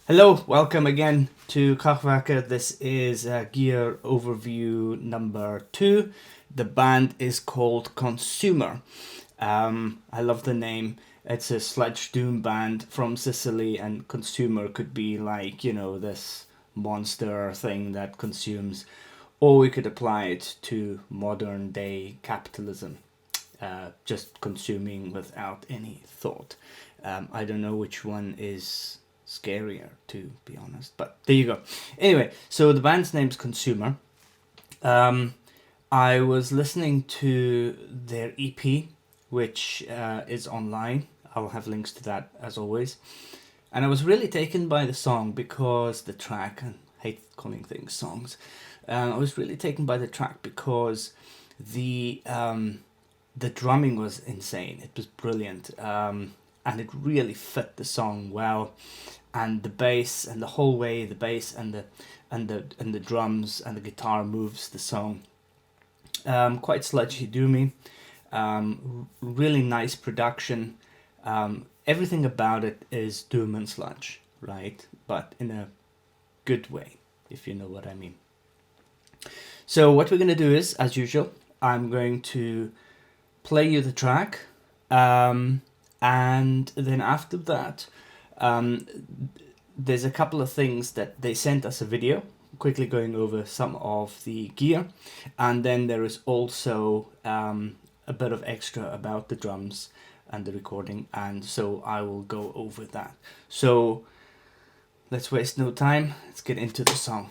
Hello, welcome again to Kachwaker. This is gear overview number 2. The band is called Consumer. I love the name. It's a sludge doom band from Sicily, and Consumer could be like, this monster thing that consumes, or we could apply it to modern day capitalism, just consuming without any thought. I don't know which one is scarier, to be honest, but there you go. Anyway, so the band's name's Consumer. I was listening to their EP, which is online. I'll have links to that as always. And I was really taken by the song because the track, and I hate calling things songs, I was really taken by the track because the drumming was insane. It was brilliant, and it really fit the song well. And the bass, and the whole way the bass and the drums and the guitar moves the song. Quite sludgy doomy. Really nice production. Everything about it is doom and sludge, right? But in a good way, if you know what I mean. So what we're going to do is, as usual, I'm going to play you the track, and then after that, there's a couple of things that they sent us a video, quickly going over some of the gear, and then there is also a bit of extra about the drums and the recording, and so I will go over that. So let's waste no time, let's get into the song.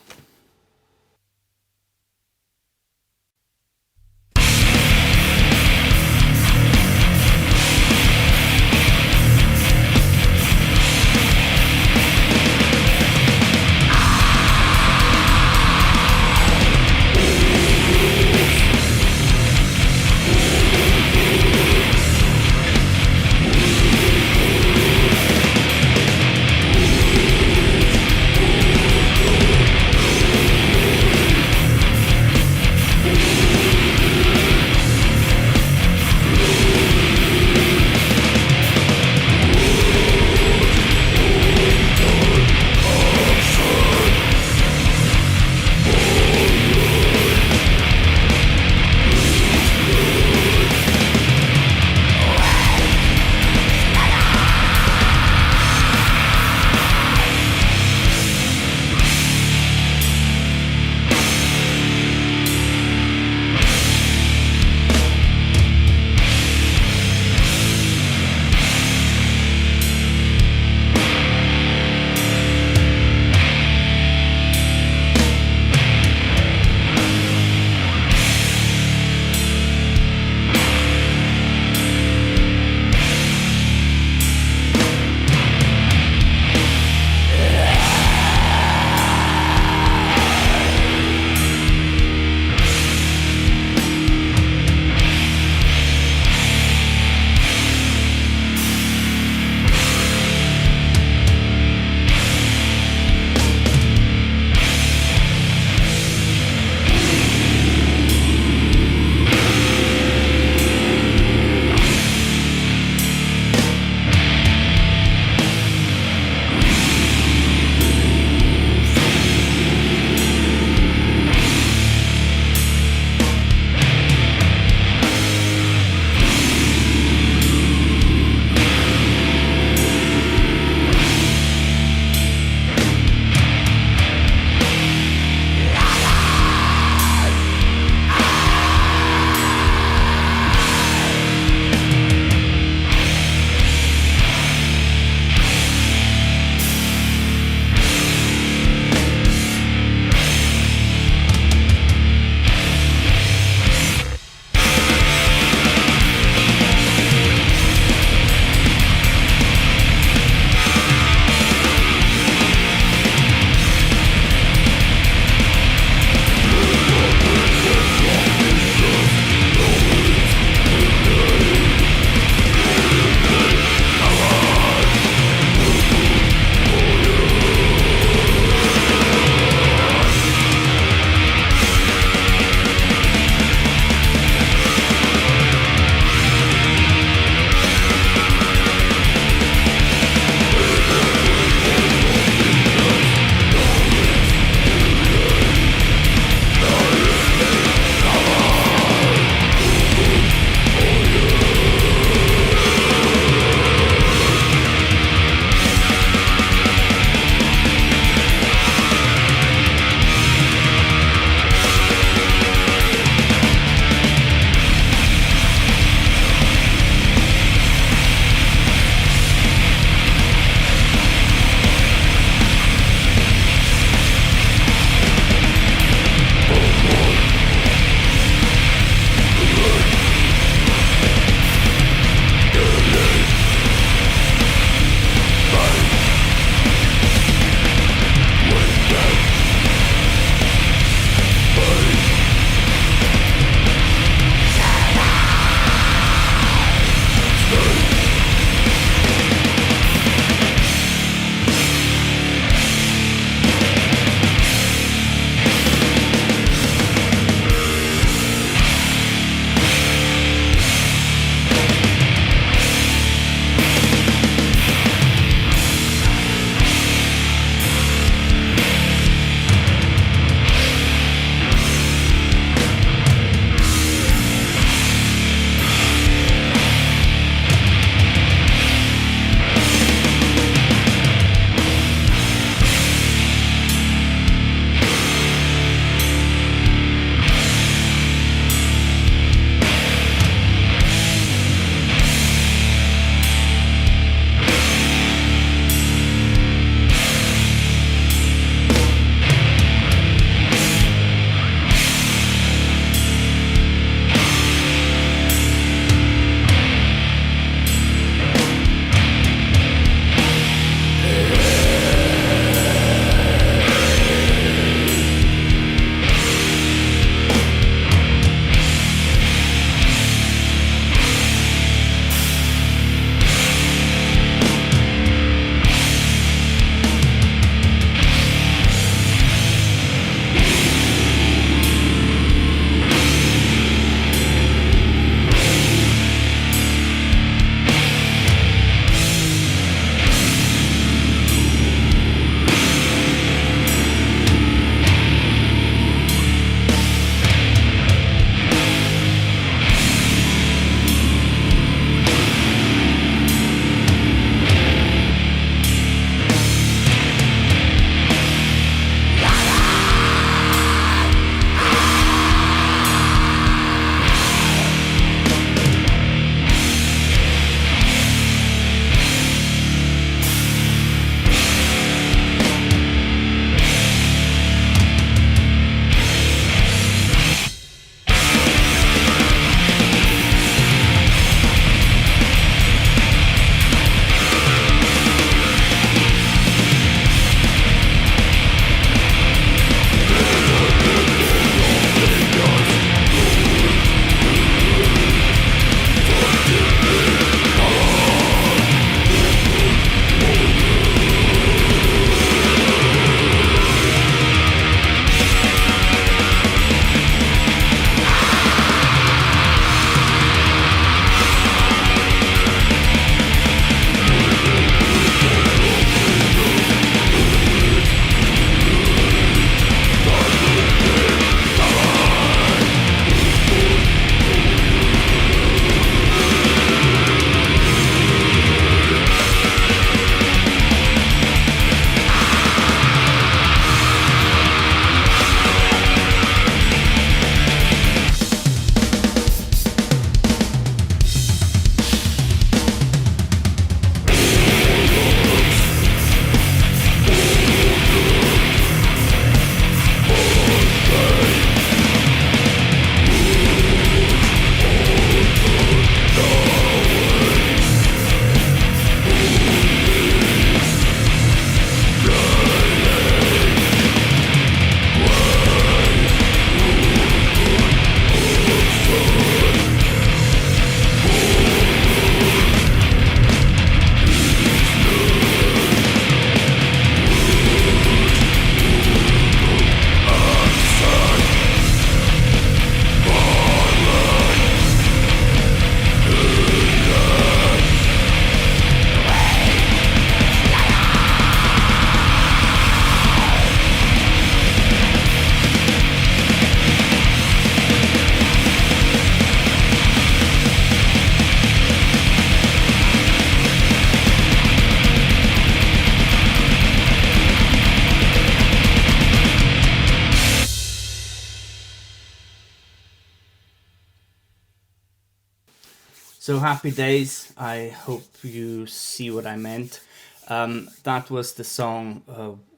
So happy days. I hope you see what I meant. That was the song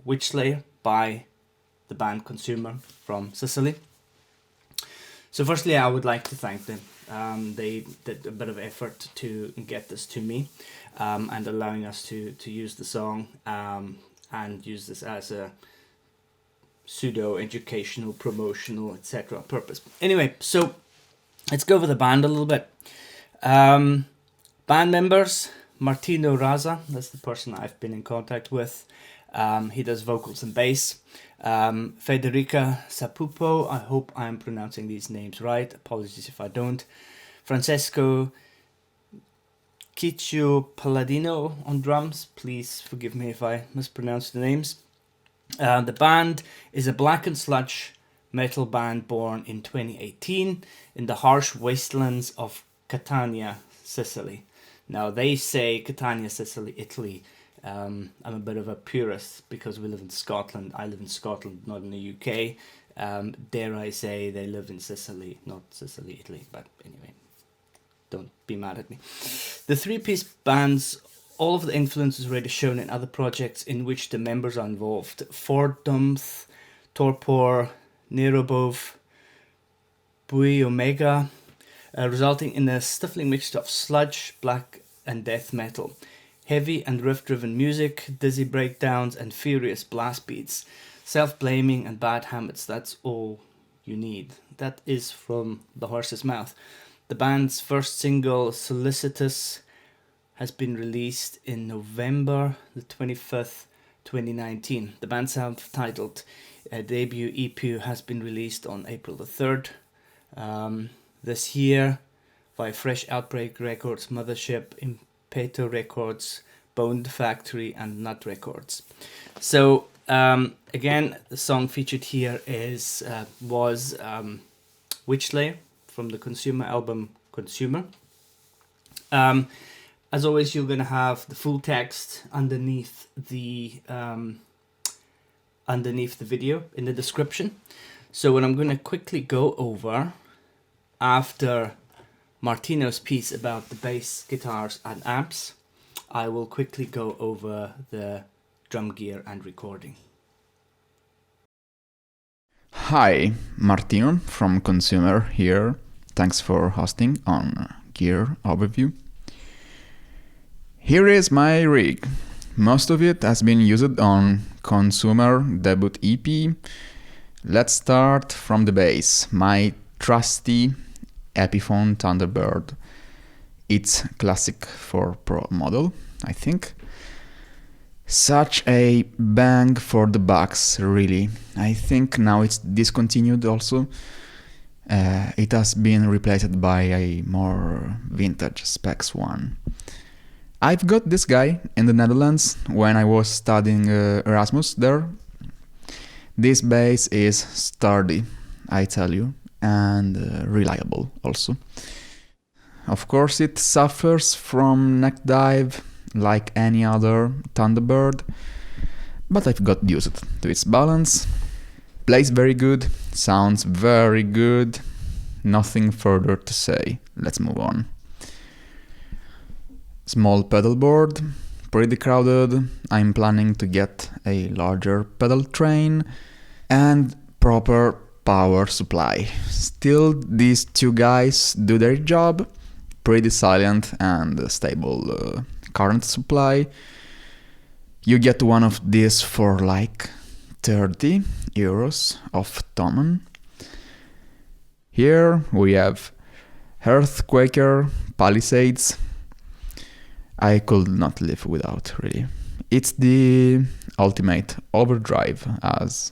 Witchslayer by the band Consumer from Sicily. So firstly, I would like to thank them. They did a bit of effort to get this to me, and allowing us to use the song and use this as a pseudo-educational, promotional, etc. purpose. Anyway, so let's go over the band a little bit. Band members, Martino Raza, that's the person I've been in contact with. He does vocals and bass. Federica Sapupo, I hope I'm pronouncing these names right, apologies if I don't. Francesco Ciccio Palladino on drums, please forgive me if I mispronounce the names. The band is a blackened sludge metal band born in 2018 in the harsh wastelands of Catania, Sicily. Now they say Catania, Sicily, Italy. I'm a bit of a purist because we live in Scotland. I live in Scotland, not in the UK. Dare I say they live in Sicily, not Sicily, Italy. But anyway, don't be mad at me. The three-piece band's all of the influences already shown in other projects in which the members are involved. Fordumth, Torpor, Nerobov, Bui Omega, resulting in a stifling mixture of sludge, black and death metal. Heavy and riff-driven music, dizzy breakdowns and furious blast beats. Self-blaming and bad habits, that's all you need. That is from the horse's mouth. The band's first single, Solicitous, has been released in November the 25th, 2019. The band's self-titled debut EP has been released on April the 3rd this year by Fresh Outbreak Records, Mothership, Impeto Records, Boned Factory and Nut Records. So again, the song featured here was Witchslayer from the Consumer album Consumer. As always, you're going to have the full text underneath the video in the description. So what I'm going to quickly go over after Martino's piece about the bass, guitars and amps, I will quickly go over the drum gear and recording. Hi, Martino from Consumer here. Thanks for hosting on Gear Overview. Here is my rig. Most of it has been used on Consumer debut EP. Let's start from the bass. My trusty Epiphone Thunderbird. It's classic for Pro model, I think. Such a bang for the bucks, really. I think now it's discontinued also. It has been replaced by a more vintage specs one. I've got this guy in the Netherlands when I was studying Erasmus there. This bass is sturdy, I tell you, and reliable also. Of course it suffers from neck dive like any other Thunderbird, but I've got used to its balance. Plays very good, sounds very good, nothing further to say. Let's move on. Small pedal board, pretty crowded. I'm planning to get a larger pedal train and proper power supply. Still, these two guys do their job. Pretty silent and stable current supply. You get one of these for like 30 euros off Thomann. Here we have Earthquaker Palisades. I could not live without, really. It's the ultimate overdrive, as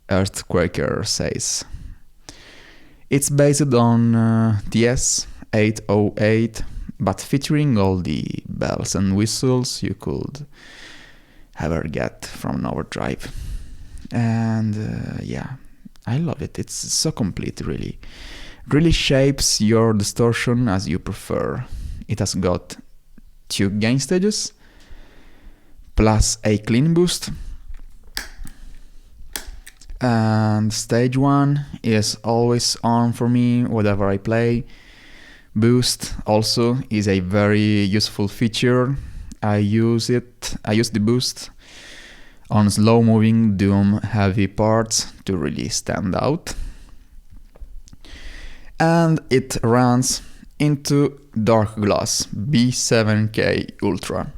Earthquaker says. It's based on TS-808, but featuring all the bells and whistles you could ever get from an overdrive. And yeah, I love it. It's so complete, really. Really shapes your distortion as you prefer. It has got 2 gain stages, plus a clean boost. And stage 1 is always on for me, whatever I play. Boost also is a very useful feature. I use the boost on slow-moving doom-heavy parts to really stand out. And it runs into Dark Glass B7K Ultra.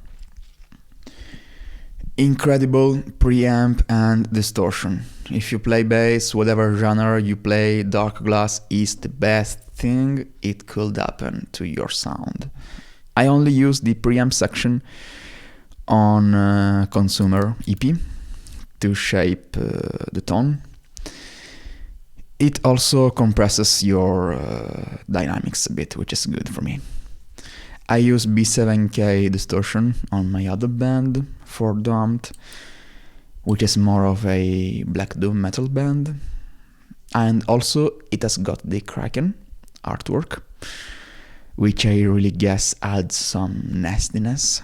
Incredible preamp and distortion. If you play bass, whatever genre you play, Dark Glass is the best thing it could happen to your sound. I only use the preamp section on Consumer EP to shape the tone. It also compresses your dynamics a bit, which is good for me. I use B7K distortion on my other band, for Domed, which is more of a black doom metal band. And also it has got the Kraken artwork, which I really guess adds some nastiness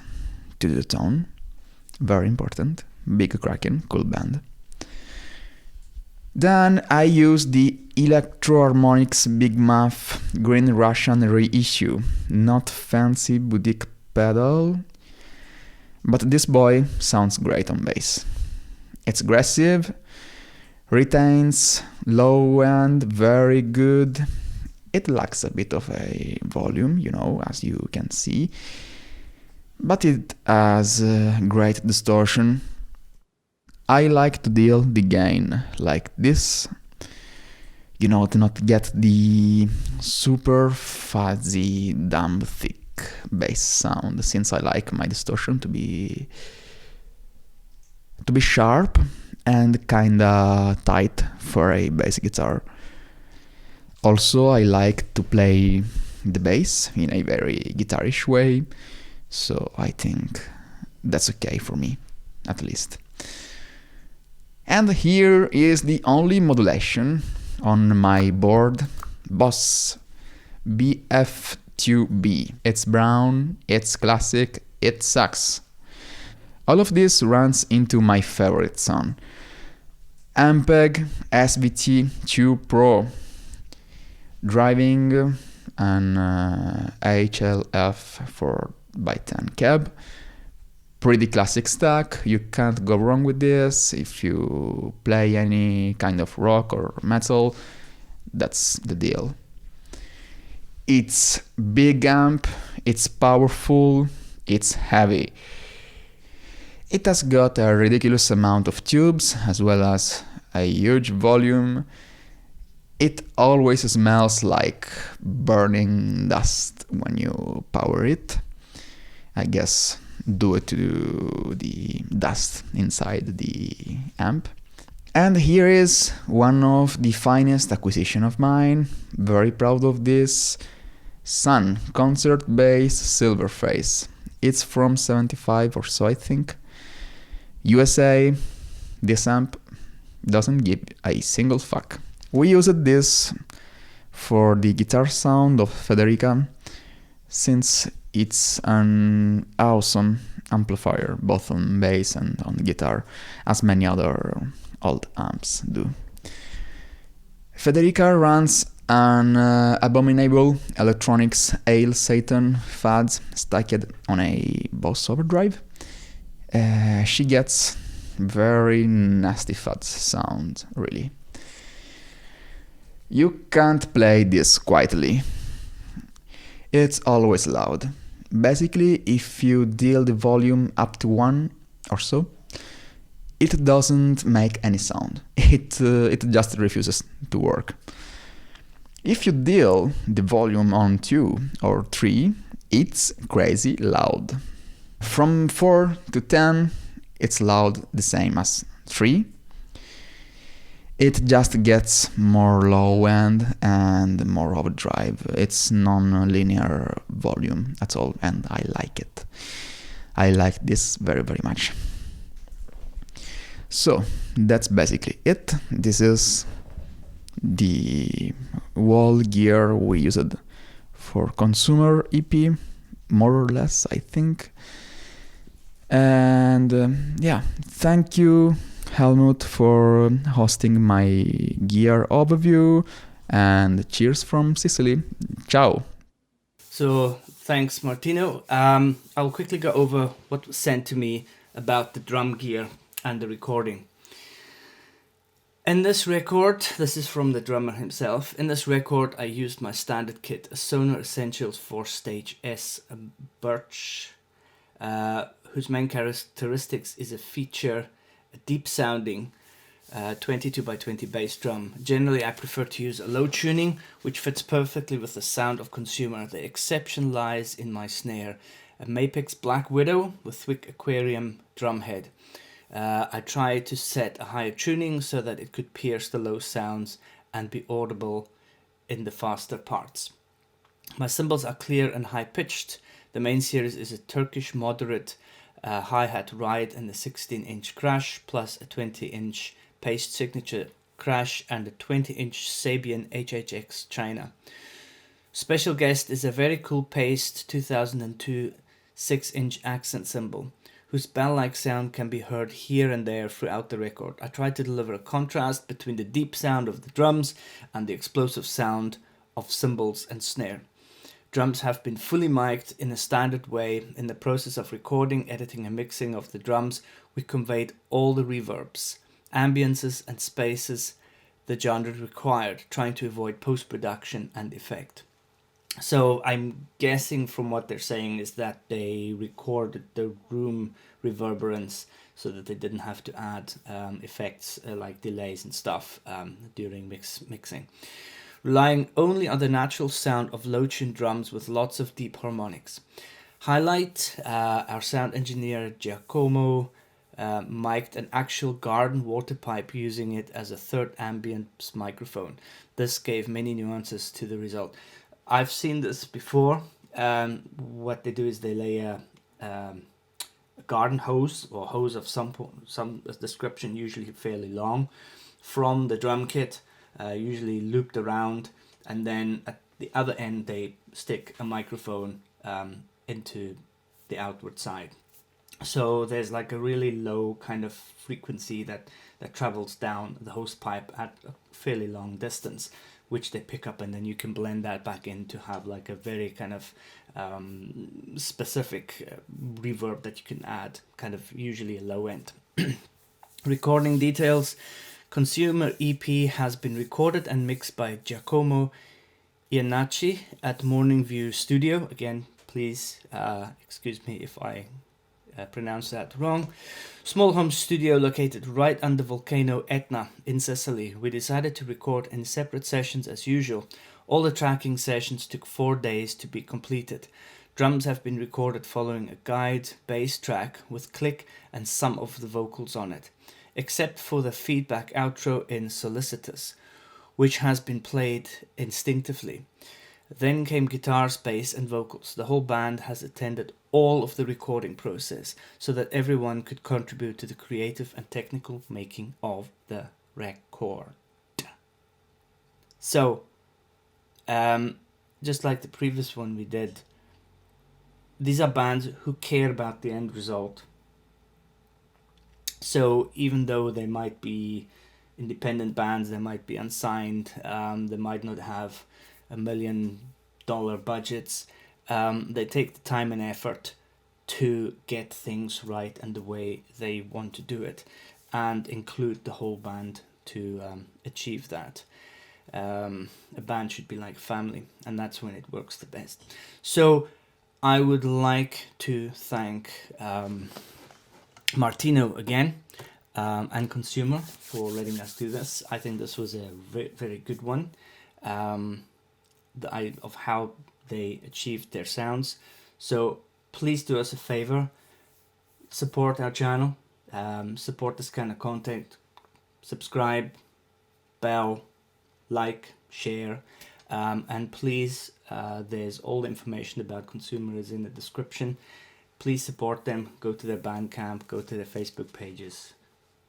to the tone. Very important. Big Kraken, cool band. Then I use the Electro-Harmonix Big Muff Green Russian reissue. Not fancy boutique pedal, but this boy sounds great on bass. It's aggressive, retains low end very good. It lacks a bit of a volume, as you can see, but it has great distortion. I like to deal the gain like this, to not get the super fuzzy, dumb, thick bass sound, since I like my distortion to be sharp and kinda tight for a bass guitar. Also, I like to play the bass in a very guitarish way, so I think that's okay for me, at least. And here is the only modulation on my board, Boss BF2B. It's brown, it's classic, it sucks. All of this runs into my favorite sound, Ampeg SVT2 Pro, driving an HLF 4x10 cab. Pretty classic stack, you can't go wrong with this. If you play any kind of rock or metal, that's the deal. It's big amp, it's powerful, it's heavy. It has got a ridiculous amount of tubes as well as a huge volume. It always smells like burning dust when you power it. I guess due to the dust inside the amp. And here is one of the finest acquisition of mine. Very proud of this. Sun concert bass Silverface. It's from 75 or so, I think. USA. This amp doesn't give a single fuck. We used this for the guitar sound of Federica, since it's an awesome amplifier, both on bass and on guitar, as many other old amps do. Federica runs an abominable electronics Ale Satan Fads stacked on a Boss Overdrive. She gets very nasty Fads sound, really. You can't play this quietly. It's always loud. Basically, if you deal the volume up to 1 or so, it doesn't make any sound. It just refuses to work. If you deal the volume on 2 or 3, it's crazy loud. From 4 to 10, it's loud the same as 3. It just gets more low end and more overdrive. It's non-linear volume, that's all, and I like it. I like this very, very much. So, that's basically it. This is the wall gear we used for Consumer EP, more or less, I think. And yeah, thank you, Helmut, for hosting my gear overview, and cheers from Sicily. Ciao! So thanks, Martino. I'll quickly go over what was sent to me about the drum gear and the recording. In this record, this is from the drummer himself. In this record, I used my standard kit, a Sonar Essentials 4-Stage S Birch, whose main characteristics is a deep sounding 22 by 20 bass drum. Generally, I prefer to use a low tuning, which fits perfectly with the sound of Consumer. The exception lies in my snare, a Mapex Black Widow with Thwick Aquarium drumhead. I tried to set a higher tuning so that it could pierce the low sounds and be audible in the faster parts. My cymbals are clear and high-pitched. The main series is a Turkish moderate hi-hat ride and a 16-inch crash, plus a 20-inch Paste Signature crash and a 20-inch Sabian HHX China. Special guest is a very cool Paste 2002 6-inch accent cymbal, whose bell-like sound can be heard here and there throughout the record. I tried to deliver a contrast between the deep sound of the drums and the explosive sound of cymbals and snare. Drums have been fully mic'd in a standard way. In the process of recording, editing and mixing of the drums, we conveyed all the reverbs, ambiences and spaces the genre required, trying to avoid post-production and effect. So I'm guessing from what they're saying is that they recorded the room reverberance so that they didn't have to add effects like delays and stuff during mixing. Relying only on the natural sound of low-tuned drums with lots of deep harmonics. Highlight, our sound engineer Giacomo mic'd an actual garden water pipe using it as a third ambience microphone. This gave many nuances to the result. I've seen this before. What they do is they lay a garden hose or hose of some description, usually fairly long, from the drum kit, usually looped around, and then at the other end they stick a microphone into the outward side. So there's like a really low kind of frequency that travels down the hose pipe at a fairly long distance, which they pick up, and then you can blend that back in to have like a very kind of specific reverb that you can add, kind of usually a low end. Recording details. Consumer EP has been recorded and mixed by Giacomo Iannacci at Morning View Studio. Again, please excuse me if I pronounce that wrong. Small home studio located right under volcano Etna in Sicily. We decided to record in separate sessions as usual. All the tracking sessions took 4 days to be completed. Drums have been recorded following a guide bass track with click and some of the vocals on it, except for the feedback outro in Solicitous, which has been played instinctively. Then came guitars, bass and vocals. The whole band has attended all of the recording process so that everyone could contribute to the creative and technical making of the record. So, just like the previous one we did, these are bands who care about the end result. So even though they might be independent bands, they might be unsigned, they might not have $1 million budgets, they take the time and effort to get things right and the way they want to do it, and include the whole band to achieve that. A band should be like family, and that's when it works the best. So I would like to thank Martino again and Consumer for letting us do this. I think this was a very, very good one of how they achieved their sounds. So please do us a favor, support our channel, support this kind of content, subscribe, bell, like, share, and please, there's all the information about Consumer is in the description. Please support them, go to their Bandcamp, go to their Facebook pages,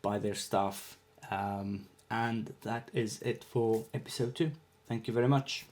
buy their stuff, and that is it for episode 2. Thank you very much.